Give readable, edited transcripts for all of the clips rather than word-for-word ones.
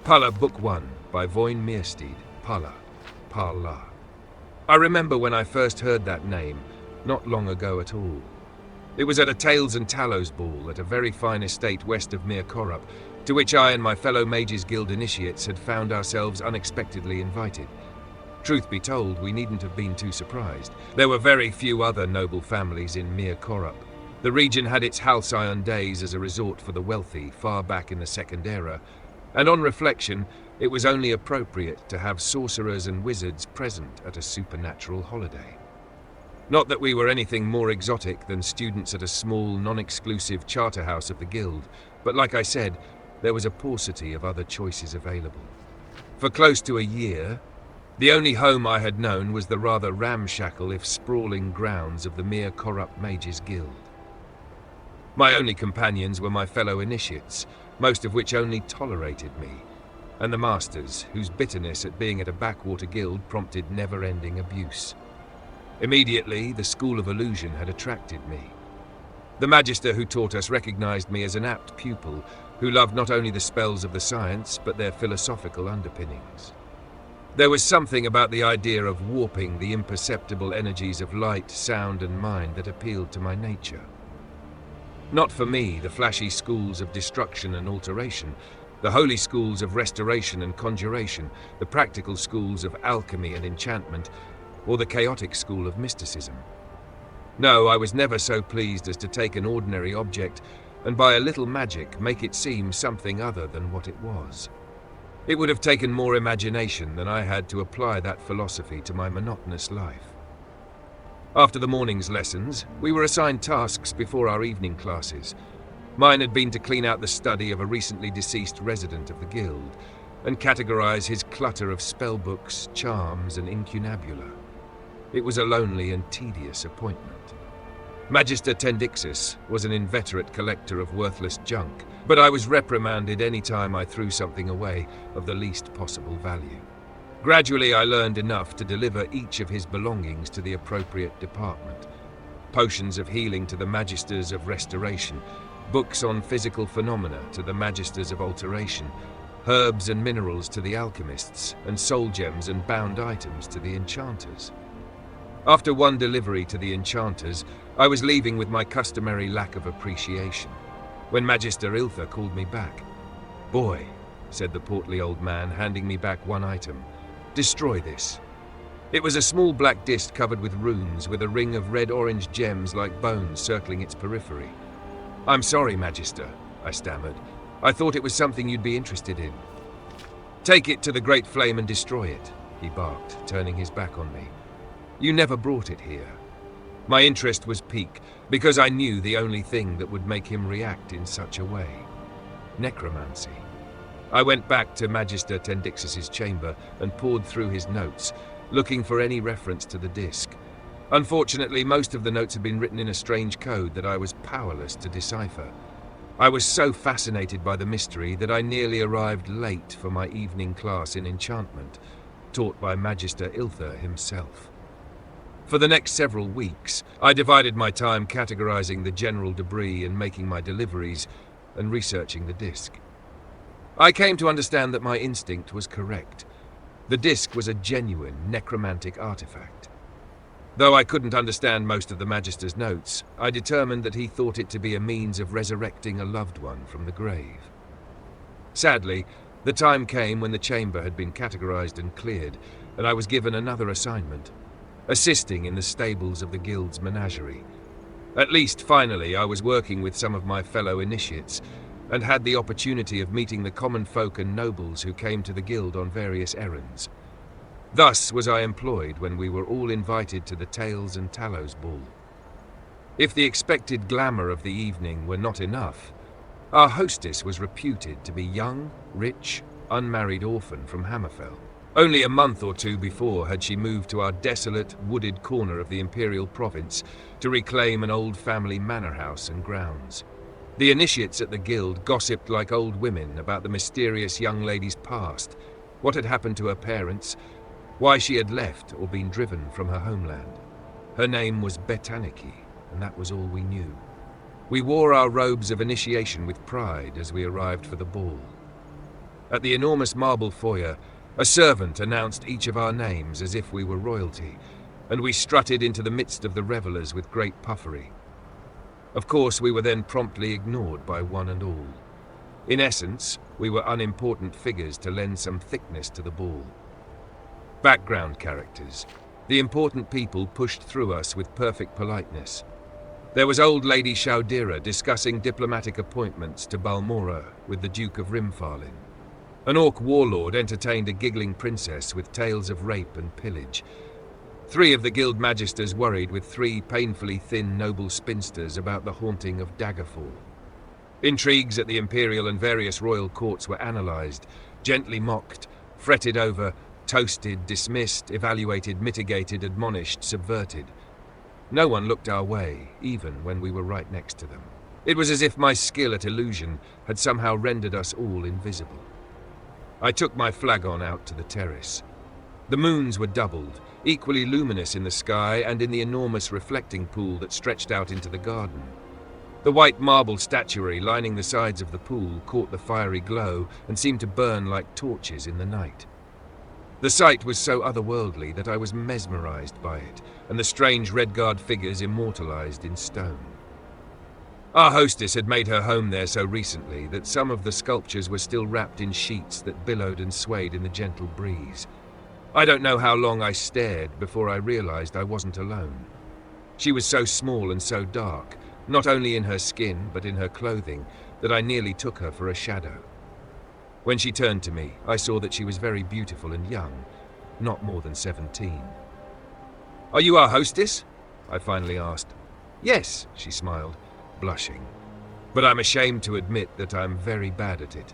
Palla, Book 1, by Voin Meersteed. Palla. Palla. I remember when I first heard that name, not long ago at all. It was at a Tails and Tallows ball at a very fine estate west of Mir Corrup, to which I and my fellow Mages Guild initiates had found ourselves unexpectedly invited. Truth be told, we needn't have been too surprised. There were very few other noble families in Mir Corrup. The region had its halcyon days as a resort for the wealthy far back in the Second Era, and on reflection, it was only appropriate to have sorcerers and wizards present at a supernatural holiday. Not that we were anything more exotic than students at a small, non-exclusive charter house of the Guild, but like I said, there was a paucity of other choices available. For close to a year, the only home I had known was the rather ramshackle if sprawling grounds of the Mir Corrup Mages Guild. My only companions were my fellow initiates, most of which only tolerated me, and the masters, whose bitterness at being at a backwater guild prompted never-ending abuse. Immediately, the School of Illusion had attracted me. The Magister who taught us recognized me as an apt pupil who loved not only the spells of the science, but their philosophical underpinnings. There was something about the idea of warping the imperceptible energies of light, sound, and mind that appealed to my nature. Not for me the flashy schools of destruction and alteration, the holy schools of restoration and conjuration, the practical schools of alchemy and enchantment, or the chaotic school of mysticism. No, I was never so pleased as to take an ordinary object and by a little magic make it seem something other than what it was. It would have taken more imagination than I had to apply that philosophy to my monotonous life. After the morning's lessons, we were assigned tasks before our evening classes. Mine had been to clean out the study of a recently deceased resident of the Guild and categorize his clutter of spellbooks, charms, and incunabula. It was a lonely and tedious appointment. Magister Tendixus was an inveterate collector of worthless junk, but I was reprimanded any time I threw something away of the least possible value. Gradually, I learned enough to deliver each of his belongings to the appropriate department. Potions of healing to the Magisters of Restoration, books on physical phenomena to the Magisters of Alteration, herbs and minerals to the alchemists, and soul gems and bound items to the enchanters. After one delivery to the enchanters, I was leaving with my customary lack of appreciation, when Magister Iltha called me back. "Boy," said the portly old man, handing me back one item, "destroy this." It was a small black disc covered with runes with a ring of red-orange gems like bones circling its periphery. "I'm sorry, Magister," I stammered. "I thought it was something you'd be interested in." "Take it to the Great Flame and destroy it," he barked, turning his back on me. "You never brought it here." My interest was piqued, because I knew the only thing that would make him react in such a way. Necromancy. I went back to Magister Tendixus's chamber and pored through his notes, looking for any reference to the disc. Unfortunately, most of the notes had been written in a strange code that I was powerless to decipher. I was so fascinated by the mystery that I nearly arrived late for my evening class in enchantment, taught by Magister Iltha himself. For the next several weeks, I divided my time categorizing the general debris and making my deliveries and researching the disc. I came to understand that my instinct was correct. The disc was a genuine necromantic artifact. Though I couldn't understand most of the Magister's notes, I determined that he thought it to be a means of resurrecting a loved one from the grave. Sadly, the time came when the chamber had been categorized and cleared, and I was given another assignment: assisting in the stables of the Guild's menagerie. At least, finally, I was working with some of my fellow initiates, and had the opportunity of meeting the common folk and nobles who came to the Guild on various errands. Thus was I employed when we were all invited to the Tails and Tallows ball. If the expected glamour of the evening were not enough, our hostess was reputed to be young, rich, unmarried orphan from Hammerfell. Only a month or two before had she moved to our desolate, wooded corner of the Imperial Province to reclaim an old family manor house and grounds. The initiates at the Guild gossiped like old women about the mysterious young lady's past, what had happened to her parents, why she had left or been driven from her homeland. Her name was Betaniki, and that was all we knew. We wore our robes of initiation with pride as we arrived for the ball. At the enormous marble foyer, a servant announced each of our names as if we were royalty, and we strutted into the midst of the revellers with great puffery. Of course, we were then promptly ignored by one and all. In essence, we were unimportant figures to lend some thickness to the ball. Background characters. The important people pushed through us with perfect politeness. There was old Lady Shaudira discussing diplomatic appointments to Balmora with the Duke of Rimfarlin. An orc warlord entertained a giggling princess with tales of rape and pillage. 3 of the guild magisters worried with 3 painfully thin noble spinsters about the haunting of Daggerfall. Intrigues at the imperial and various royal courts were analysed, gently mocked, fretted over, toasted, dismissed, evaluated, mitigated, admonished, subverted. No one looked our way, even when we were right next to them. It was as if my skill at illusion had somehow rendered us all invisible. I took my flagon out to the terrace. The moons were doubled, equally luminous in the sky and in the enormous reflecting pool that stretched out into the garden. The white marble statuary lining the sides of the pool caught the fiery glow and seemed to burn like torches in the night. The sight was so otherworldly that I was mesmerized by it, and the strange Redguard figures immortalized in stone. Our hostess had made her home there so recently that some of the sculptures were still wrapped in sheets that billowed and swayed in the gentle breeze. I don't know how long I stared before I realized I wasn't alone. She was so small and so dark, not only in her skin but in her clothing, that I nearly took her for a shadow. When she turned to me, I saw that she was very beautiful and young, not more than 17. "Are you our hostess?" I finally asked. "Yes," she smiled, blushing. "But I'm ashamed to admit that I'm very bad at it.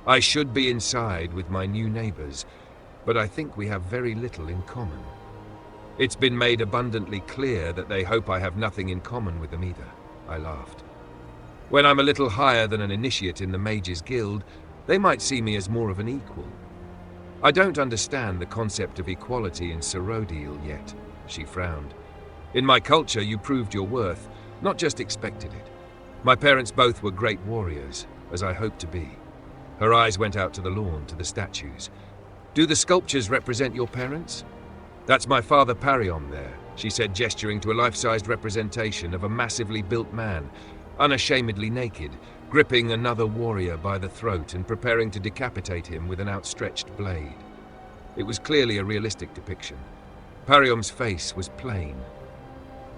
I should be inside with my new neighbors, but I think we have very little in common." It's been made abundantly clear that they hope I have nothing in common with them either, I laughed. When I'm a little higher than an initiate in the Mages Guild, they might see me as more of an equal. I don't understand the concept of equality in Serodil yet, she frowned. In my culture, you proved your worth, not just expected it. My parents both were great warriors, as I hoped to be. Her eyes went out to the lawn, to the statues. "Do the sculptures represent your parents?" "That's my father Pariom there," she said, gesturing to a life-sized representation of a massively built man, unashamedly naked, gripping another warrior by the throat and preparing to decapitate him with an outstretched blade. It was clearly a realistic depiction. Pariom's face was plain,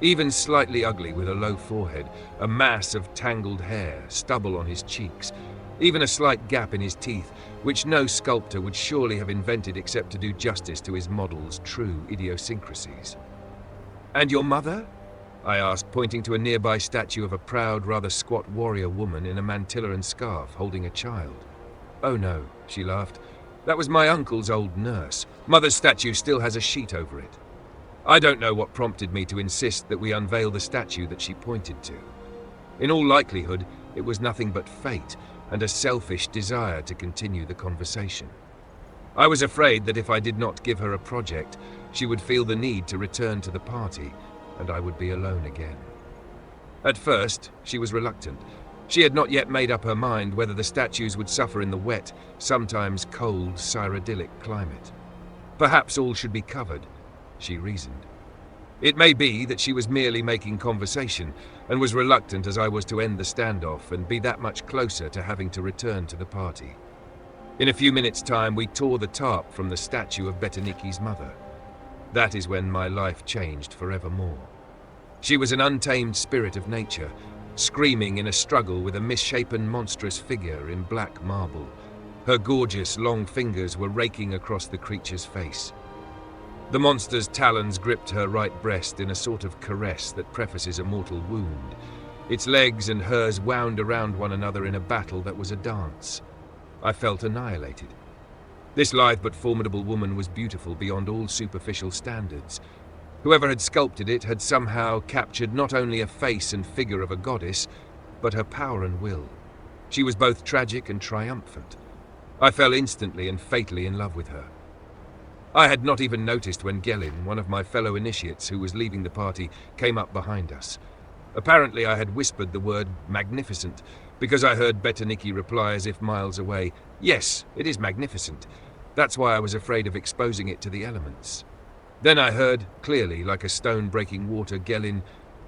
even slightly ugly, with a low forehead, a mass of tangled hair, stubble on his cheeks, even a slight gap in his teeth, which no sculptor would surely have invented except to do justice to his model's true idiosyncrasies. "And your mother?" I asked, pointing to a nearby statue of a proud, rather squat warrior woman in a mantilla and scarf holding a child. "Oh no," she laughed. "That was my uncle's old nurse. Mother's statue still has a sheet over it." I don't know what prompted me to insist that we unveil the statue that she pointed to. In all likelihood, it was nothing but fate and a selfish desire to continue the conversation. I was afraid that if I did not give her a project, she would feel the need to return to the party, and I would be alone again. At first, she was reluctant. She had not yet made up her mind whether the statues would suffer in the wet, sometimes cold, Cyrodiilic climate. Perhaps all should be covered, she reasoned. It may be that she was merely making conversation and was reluctant as I was to end the standoff and be that much closer to having to return to the party. In a few minutes' time, we tore the tarp from the statue of Betaniki's mother. That is when my life changed forevermore. She was an untamed spirit of nature, screaming in a struggle with a misshapen, monstrous figure in black marble. Her gorgeous, long fingers were raking across the creature's face. The monster's talons gripped her right breast in a sort of caress that prefaces a mortal wound. Its legs and hers wound around one another in a battle that was a dance. I felt annihilated. This lithe but formidable woman was beautiful beyond all superficial standards. Whoever had sculpted it had somehow captured not only a face and figure of a goddess, but her power and will. She was both tragic and triumphant. I fell instantly and fatally in love with her. I had not even noticed when Gelin, one of my fellow initiates who was leaving the party, came up behind us. Apparently I had whispered the word magnificent, because I heard Betaniki reply as if miles away, "Yes, it is magnificent. That's why I was afraid of exposing it to the elements." Then I heard, clearly, like a stone breaking water, Gelin,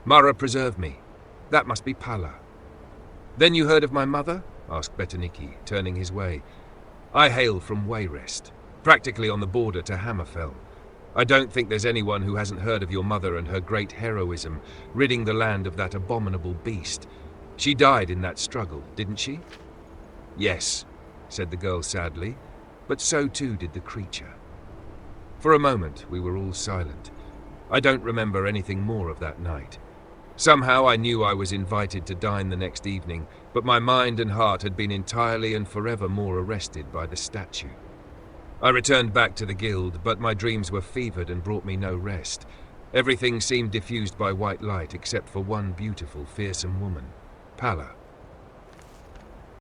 "Mara, preserve me. That must be Palla." "Then you heard of my mother?" asked Betaniki, turning his way. "I hail from Wayrest, practically on the border to Hammerfell. I don't think there's anyone who hasn't heard of your mother and her great heroism, ridding the land of that abominable beast. She died in that struggle, didn't she?" "Yes," said the girl sadly, "but so too did the creature." For a moment we were all silent. I don't remember anything more of that night. Somehow I knew I was invited to dine the next evening, but my mind and heart had been entirely and forever more arrested by the statue. I returned back to the guild, but my dreams were fevered and brought me no rest. Everything seemed diffused by white light except for one beautiful, fearsome woman, Palla.